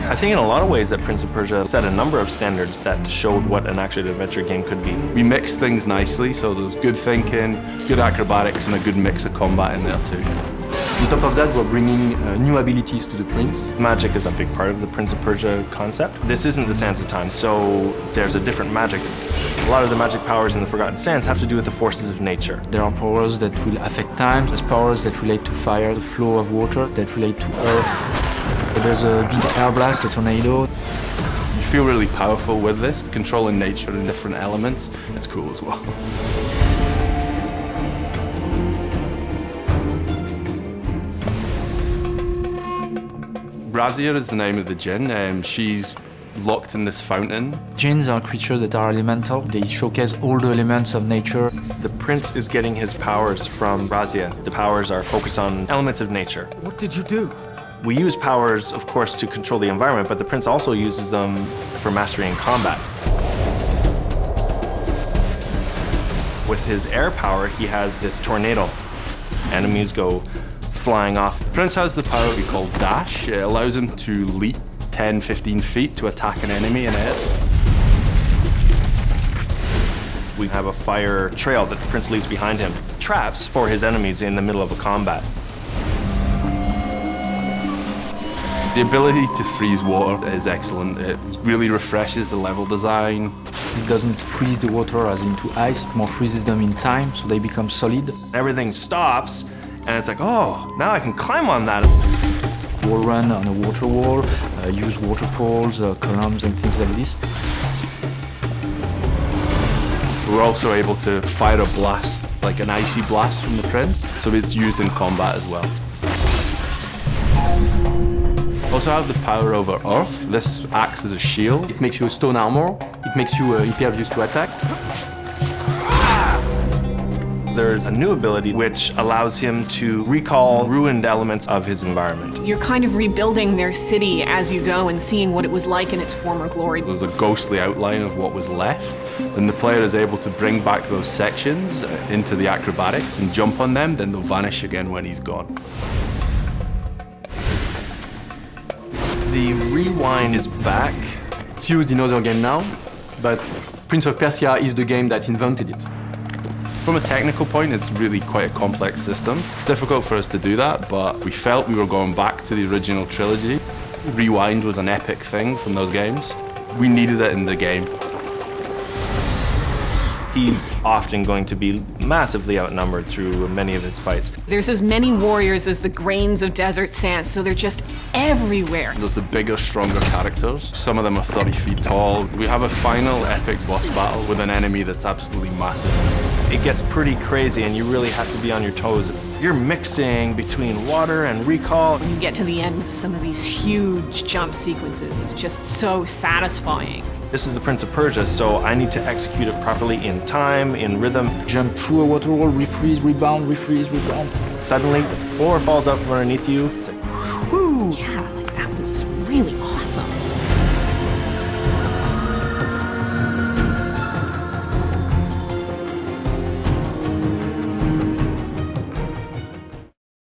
I think in a lot of ways that Prince of Persia set a number of standards that showed what an action-adventure game could be. We mixed things nicely, so there's good thinking, good acrobatics, and a good mix of combat in there too. On top of that, we're bringing new abilities to the prince. Magic is a big part of the Prince of Persia concept. This isn't the Sands of Time, so there's a different magic. A lot of the magic powers in the Forgotten Sands have to do with the forces of nature. There are powers that will affect time, there's powers that relate to fire, the flow of water, that relate to earth. There's a big air blast, a tornado. You feel really powerful with this, controlling nature and different elements. It's cool as well. Razia is the name of the djinn. She's locked in this fountain. Jinns are creatures that are elemental. They showcase all the elements of nature. The prince is getting his powers from Razia. The powers are focused on elements of nature. What did you do? We use powers, of course, to control the environment, but the prince also uses them for mastery in combat. With his air power, he has this tornado. Enemies go flying off. The prince has the power we call dash. It allows him to leap 10, 15 feet to attack an enemy in air. We have a fire trail that the prince leaves behind him. Traps for his enemies in the middle of a combat. The ability to freeze water is excellent. It really refreshes the level design. It doesn't freeze the water as into ice, it more freezes them in time, so they become solid. Everything stops, and it's like, oh, now I can climb on that. Wall run on a water wall, use water poles, columns and things like this. We're also able to fire a blast, like an icy blast from the prince, so it's used in combat as well. Also have the power over earth. This acts as a shield. It makes you a stone armor, it makes you impervious to attack. There's a new ability which allows him to recall ruined elements of his environment. You're kind of rebuilding their city as you go and seeing what it was like in its former glory. There's a ghostly outline of what was left. Then the player is able to bring back those sections into the acrobatics and jump on them, then they'll vanish again when he's gone. The rewind is back. It's used in other games now, but Prince of Persia is the game that invented it. From a technical point, it's really quite a complex system. It's difficult for us to do that, but we felt we were going back to the original trilogy. Rewind was an epic thing from those games. We needed it in the game. He's often going to be massively outnumbered through many of his fights. There's as many warriors as the grains of desert sand, so they're just everywhere. There's the bigger, stronger characters. Some of them are 30 feet tall. We have a final epic boss battle with an enemy that's absolutely massive. It gets pretty crazy and you really have to be on your toes. You're mixing between water and recall. When you get to the end of some of these huge jump sequences, it's just so satisfying. This is the Prince of Persia, so I need to execute it properly in time, in rhythm. Jump through a water wall, refreeze, rebound, refreeze, rebound. Suddenly, the floor falls out from underneath you. It's like, whoo! Yeah, like that was really awesome.